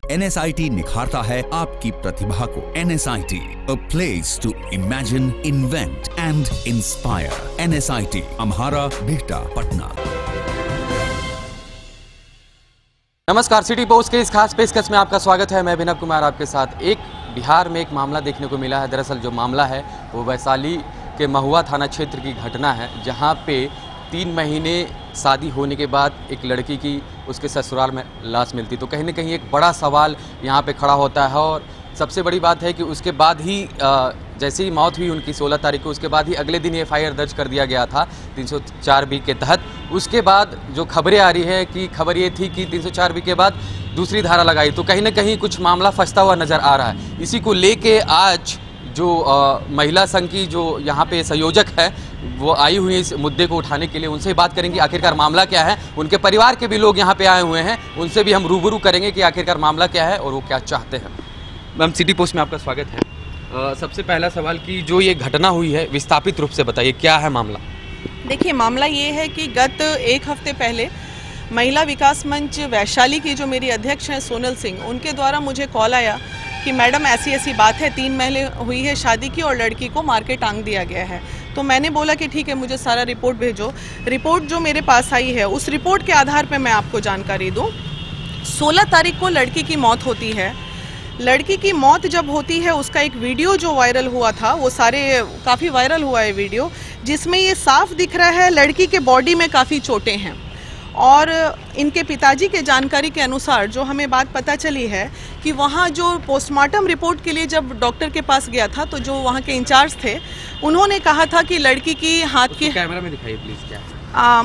NSIT निखारता है आपकी प्रतिभा को। NSIT, a place to imagine, invent and inspire. NSIT, अम्हारा, Bihta, Patna. नमस्कार, सिटी पोस्ट के इस खास पेशकश में आपका स्वागत है। मैं अभिनव कुमार आपके साथ। बिहार में एक मामला देखने को मिला है। दरअसल जो मामला है वो वैशाली के महुआ थाना क्षेत्र की घटना है, जहां पे 3 महीने शादी होने के बाद एक लड़की की उसके ससुराल में लाश मिलती। तो कहीं ना कहीं एक बड़ा सवाल यहाँ पे खड़ा होता है। और सबसे बड़ी बात है कि उसके बाद ही जैसे ही मौत हुई उनकी 16 तारीख को, उसके बाद ही अगले दिन FIR दर्ज कर दिया गया था 304B के तहत। उसके बाद जो खबरें आ रही है कि खबर ये थी कि 304B के बाद दूसरी धारा लगाई। तो कहीं ना कहीं कुछ मामला फंसता हुआ नज़र आ रहा है। इसी को लेके आज जो महिला संघ की जो यहाँ पे संयोजक है वो आई हुई है इस मुद्दे को उठाने के लिए। उनसे बात करेंगे आखिरकार मामला क्या है। उनके परिवार के भी लोग यहाँ पे आए हुए हैं, उनसे भी हम रूबरू करेंगे कि आखिरकार मामला क्या है और वो क्या चाहते हैं। मैम, सिटी पोस्ट में आपका स्वागत है। सबसे पहला सवाल कि जो ये घटना हुई है विस्थापित रूप से बताइए, क्या है मामला? देखिए, मामला ये है कि गत 1 हफ्ते पहले महिला विकास मंच वैशाली की जो मेरी अध्यक्ष हैं सोनल सिंह, उनके द्वारा मुझे कॉल आया कि मैडम ऐसी ऐसी बात है, 3 महीने हुई है शादी की और लड़की को मार के टांग दिया गया है। तो मैंने बोला कि ठीक है, मुझे सारा रिपोर्ट भेजो। रिपोर्ट जो मेरे पास आई है उस रिपोर्ट के आधार पर मैं आपको जानकारी दूँ। 16 तारीख को लड़की की मौत होती है। लड़की की मौत जब होती है उसका एक वीडियो जो वायरल हुआ था, वो काफ़ी वायरल हुआ है वीडियो, जिसमें ये साफ दिख रहा है लड़की के बॉडी में काफ़ी चोटें हैं। और इनके पिताजी के जानकारी के अनुसार जो हमें बात पता चली है कि वहाँ जो पोस्टमार्टम रिपोर्ट के लिए जब डॉक्टर के पास गया था तो जो वहाँ के इंचार्ज थे उन्होंने कहा था कि लड़की की हाथ की, कैमरा में दिखाइए प्लीज, क्या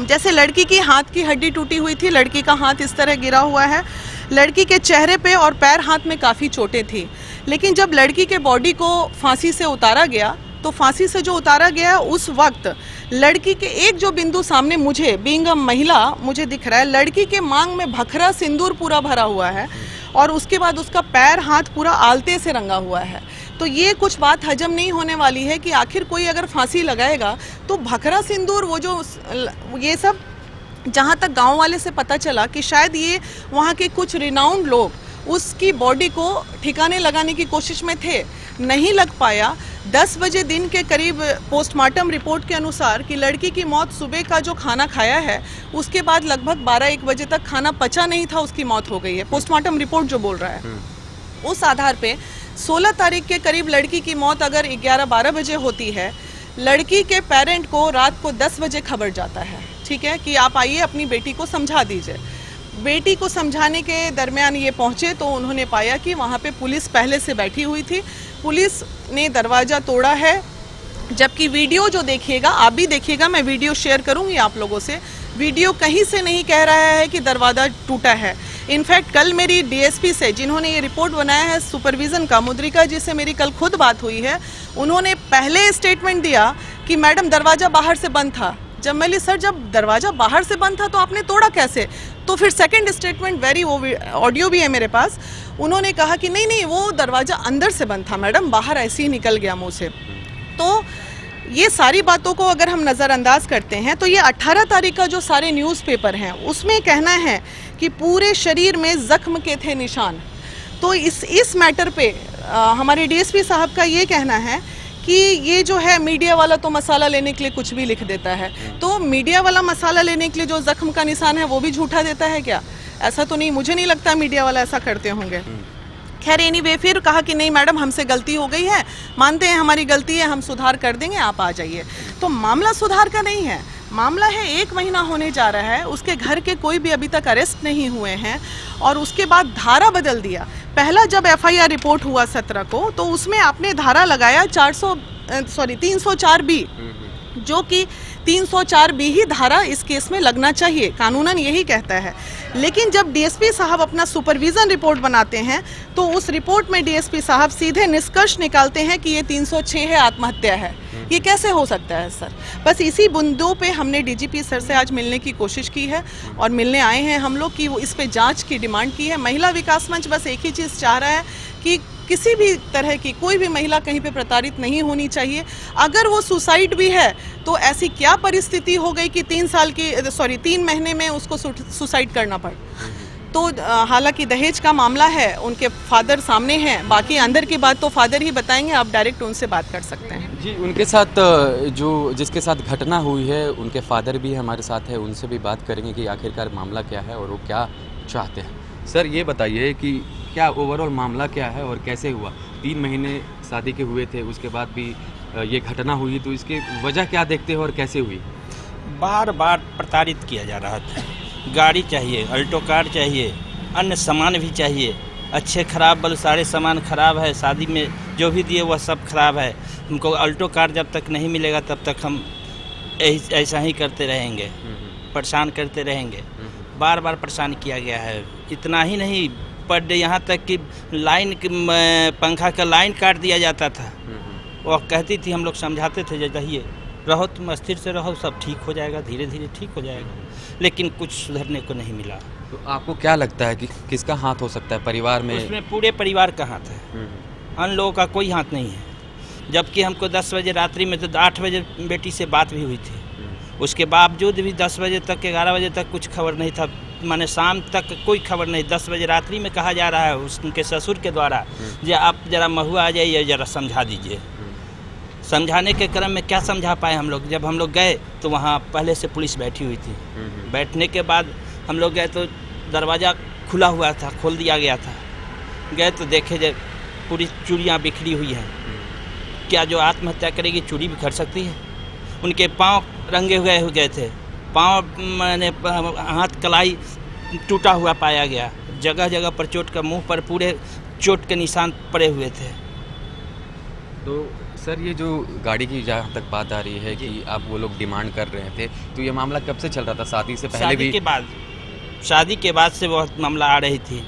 जैसे लड़की की हाथ की हड्डी टूटी हुई थी, लड़की का हाथ इस तरह गिरा हुआ है, लड़की के चेहरे पे और पैर हाथ में काफ़ी चोटें थी। लेकिन जब लड़की के बॉडी को फांसी से उतारा गया तो फांसी से जो उतारा गया उस वक्त लड़की के एक जो बिंदु सामने मुझे बीइंग अ महिला मुझे दिख रहा है, लड़की के मांग में भखरा सिंदूर पूरा भरा हुआ है और उसके बाद उसका पैर हाथ पूरा आलते से रंगा हुआ है। तो ये कुछ बात हजम नहीं होने वाली है कि आखिर कोई अगर फांसी लगाएगा तो भखरा सिंदूर वो जो ये सब, जहाँ तक गांव वाले से पता चला कि शायद ये वहाँ के कुछ रिनाउंड लोग उसकी बॉडी को ठिकाने लगाने की कोशिश में थे, नहीं लग पाया। 10 बजे दिन के करीब पोस्टमार्टम रिपोर्ट के अनुसार कि लड़की की मौत सुबह का जो खाना खाया है उसके बाद लगभग 12-1 बजे तक खाना पचा नहीं था, उसकी मौत हो गई है। पोस्टमार्टम रिपोर्ट जो बोल रहा है उस आधार पे 16 तारीख के करीब लड़की की मौत अगर 11-12 बजे होती है, लड़की के पेरेंट को रात को 10 बजे खबर जाता है, ठीक है, कि आप आइए अपनी बेटी को समझा दीजिए। बेटी को समझाने के दरमियान ये पहुँचे तो उन्होंने पाया कि वहाँ पे पुलिस पहले से बैठी हुई थी। पुलिस ने दरवाज़ा तोड़ा है, जबकि वीडियो जो देखिएगा, आप भी देखिएगा, मैं वीडियो शेयर करूँगी आप लोगों से। वीडियो कहीं से नहीं कह रहा है कि दरवाज़ा टूटा है। इनफैक्ट कल मेरी DSP से, जिन्होंने ये रिपोर्ट बनाया है सुपरविज़न का, मुद्रिका जी से मेरी कल खुद बात हुई है, उन्होंने पहले स्टेटमेंट दिया कि मैडम दरवाज़ा बाहर से बंद था। जब मैं ली, सर जब दरवाज़ा बाहर से बंद था तो आपने तोड़ा कैसे? तो फिर सेकंड स्टेटमेंट, ऑडियो भी है मेरे पास, उन्होंने कहा कि नहीं वो दरवाज़ा अंदर से बंद था मैडम, बाहर ऐसे ही निकल गया मुँह से। तो ये सारी बातों को अगर हम नज़रअंदाज करते हैं तो ये 18 तारीख का जो सारे न्यूज़पेपर हैं उसमें कहना है कि पूरे शरीर में ज़ख्म के थे निशान। तो इस मैटर पे हमारे DSP साहब का ये कहना है कि ये जो है मीडिया वाला तो मसाला लेने के लिए कुछ भी लिख देता है। तो मीडिया वाला मसाला लेने के लिए जो जख्म का निशान है वो भी झूठा देता है क्या? ऐसा तो नहीं, मुझे नहीं लगता मीडिया वाला ऐसा करते होंगे। खैर एनीवे, फिर कहा कि नहीं मैडम हमसे गलती हो गई है, मानते हैं हमारी गलती है, हम सुधार कर देंगे, आप आ जाइए। तो मामला सुधार का नहीं है, मामला है 1 महीना होने जा रहा है, उसके घर के कोई भी अभी तक अरेस्ट नहीं हुए हैं और उसके बाद धारा बदल दिया। पहला जब FIR रिपोर्ट हुआ 17 को तो उसमें आपने धारा लगाया 304B, जो कि 304B ही धारा इस केस में लगना चाहिए, कानूनन यही कहता है। लेकिन जब DSP साहब अपना सुपरविज़न रिपोर्ट बनाते हैं तो उस रिपोर्ट में DSP साहब सीधे निष्कर्ष निकालते हैं कि ये 306 है, आत्महत्या है। ये कैसे हो सकता है सर? बस इसी बिंदु पे हमने DGP सर से आज मिलने की कोशिश की है और मिलने आए हैं हम लोग कि वो इस पे जांच की डिमांड की है। महिला विकास मंच बस एक ही चीज़ चाह रहा है कि किसी भी तरह की कोई भी महिला कहीं पे प्रताड़ित नहीं होनी चाहिए। अगर वो सुसाइड भी है तो ऐसी क्या परिस्थिति हो गई कि 3 महीने में उसको सुसाइड करना पड़े। तो हालांकि दहेज का मामला है, उनके फादर सामने हैं, बाकी अंदर की बात तो फादर ही बताएंगे, आप डायरेक्ट उनसे बात कर सकते हैं। जी, उनके साथ जो जिसके साथ घटना हुई है उनके फादर भी हमारे साथ है, उनसे भी बात करेंगे कि आखिरकार मामला क्या है और वो क्या चाहते हैं। सर ये बताइए कि क्या ओवरऑल मामला क्या है और कैसे हुआ? 3 महीने शादी के हुए थे, उसके बाद भी ये घटना हुई, तो इसकी वजह क्या देखते हो और कैसे हुई? बार बार प्रताड़ित किया जा रहा था। गाड़ी चाहिए, अल्टो कार चाहिए, अन्य सामान भी चाहिए, अच्छे खराब बल सारे सामान खराब है, शादी में जो भी दिए वह सब खराब है। हमको अल्टो कार जब तक नहीं मिलेगा तब तक हम ऐसा ही करते रहेंगे, परेशान करते रहेंगे। बार बार परेशान किया गया है। इतना ही नहीं, पर डे यहाँ तक कि लाइन पंखा का लाइन काट दिया जाता था। वह कहती थी, हम लोग समझाते थे, रहिए, रहो, तुम स्थिर से रहो, सब ठीक हो जाएगा, धीरे धीरे ठीक हो जाएगा, लेकिन कुछ सुधरने को नहीं मिला। तो आपको क्या लगता है कि किसका हाथ हो सकता है परिवार में? उसमें पूरे परिवार का हाथ है, अन्य लोगों का कोई हाथ नहीं है। जबकि हमको 10 बजे रात्रि में, तो 8 बजे बेटी से बात भी हुई थी, उसके बावजूद भी 10 बजे तक, 11 बजे तक कुछ खबर नहीं था, माने शाम तक कोई खबर नहीं। 10 बजे रात्रि में कहा जा रहा है उनके ससुर के द्वारा, जो आप जरा महुआ आ जाइए, जरा समझा दीजिए। समझाने के क्रम में क्या समझा पाए हम लोग? जब हम लोग गए तो वहाँ पहले से पुलिस बैठी हुई थी। बैठने के बाद हम लोग गए तो दरवाज़ा खुला हुआ था, खोल दिया गया था। गए तो देखे जब पूरी चूड़ियाँ बिखरी हुई हैं। क्या जो आत्महत्या करेगी चूड़ी बिखर सकती है? उनके पाँव रंगे हुए हो गए थे, पाँव मैंने हाथ कलाई टूटा हुआ पाया गया, जगह जगह पर चोट का, मुंह पर पूरे चोट के निशान पड़े हुए थे। तो सर ये जो गाड़ी की जहाँ तक बात आ रही है कि आप वो लोग डिमांड कर रहे थे, तो ये मामला कब से चल रहा था? शादी से पहले भी? शादी के बाद से बहुत मामला आ रही थी।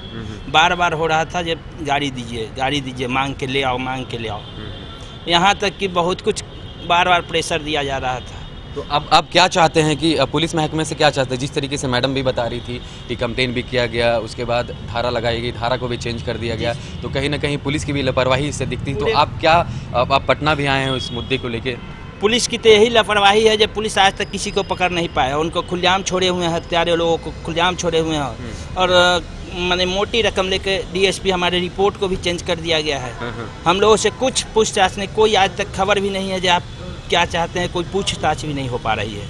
बार बार हो रहा था, जब गाड़ी दीजिए, मांग के ले आओ, मांग के ले आओ। यहाँ तक कि बहुत कुछ बार बार प्रेशर दिया जा रहा था। तो अब क्या चाहते हैं कि पुलिस महकमे से क्या चाहते हैं? जिस तरीके से मैडम भी बता रही थी कि कंप्लेन भी किया गया, उसके बाद धारा लगाई गई, धारा को भी चेंज कर दिया गया, तो कहीं ना कहीं पुलिस की भी लापरवाही इससे दिखती। तो आप क्या, आप पटना भी आए हैं इस मुद्दे को लेके? पुलिस की तो यही लापरवाही है, जब पुलिस आज तक किसी को पकड़ नहीं पाया। उनको खुलेआम छोड़े हुए हैं, हत्यारे लोगों को खुलेआम छोड़े हुए हैं। और मैंने मोटी रकम लेके डीएसपी हमारे रिपोर्ट को भी चेंज कर दिया गया है। हम लोगों से कुछ पूछताछ नहीं, कोई आज तक खबर भी नहीं है जो आप क्या चाहते हैं, कोई पूछताछ भी नहीं हो पा रही है।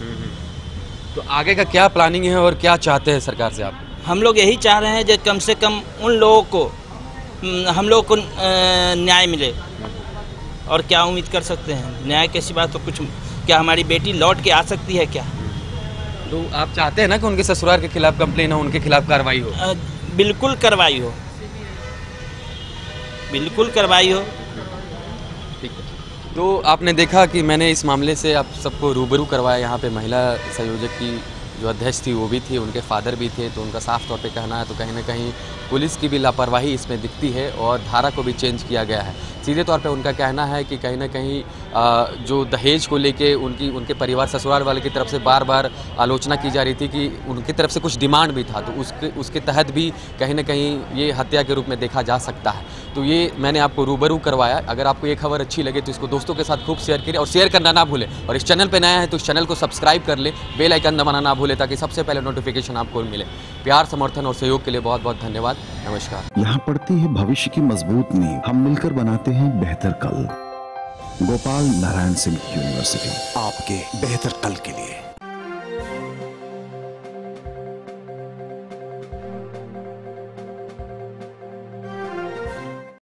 तो आगे का क्या प्लानिंग है और क्या चाहते हैं सरकार से आप? हम लोग यही चाह रहे हैं जो कम से कम उन लोगों को, हम लोग को न्याय मिले। और क्या उम्मीद कर सकते हैं न्याय के सिवा? तो कुछ, क्या हमारी बेटी लौट के आ सकती है क्या? तो आप चाहते हैं ना कि उनके ससुराल के खिलाफ कंप्लेन हो, उनके खिलाफ कार्रवाई हो? बिल्कुल कार्रवाई हो, बिल्कुल कार्रवाई हो। ठीक है। तो आपने देखा कि मैंने इस मामले से आप सबको रूबरू करवाया। यहाँ पे महिला संयोजक की जो अध्यक्ष थी वो भी थी, उनके फादर भी थे, तो उनका साफ तौर पे कहना है तो कहीं ना कहीं पुलिस की भी लापरवाही इसमें दिखती है और धारा को भी चेंज किया गया है। सीधे तौर पे उनका कहना है कि कहीं ना कहीं जो दहेज को लेके उनके परिवार, ससुराल वाले की तरफ से बार बार आलोचना की जा रही थी कि उनकी तरफ से कुछ डिमांड भी था, तो उसके तहत भी कहीं ना कहीं ये हत्या के रूप में देखा जा सकता है। तो ये मैंने आपको रूबरू करवाया। अगर आपको ये खबर अच्छी लगे तो इसको दोस्तों के साथ खूब शेयर करें और शेयर करना ना भूलें। और इस चैनल पर नया है तो इस चैनल को सब्सक्राइब कर ले, बेल आइकन दबाना ना भूलें ताकि सबसे पहले नोटिफिकेशन आपको मिले। प्यार, समर्थन और सहयोग के लिए बहुत बहुत धन्यवाद। नमस्कार। यहाँ पड़ती है भविष्य की मजबूत नींव, हम मिलकर बनाते हैं बेहतर कल। गोपाल नारायण सिंह यूनिवर्सिटी, आपके बेहतर कल के लिए।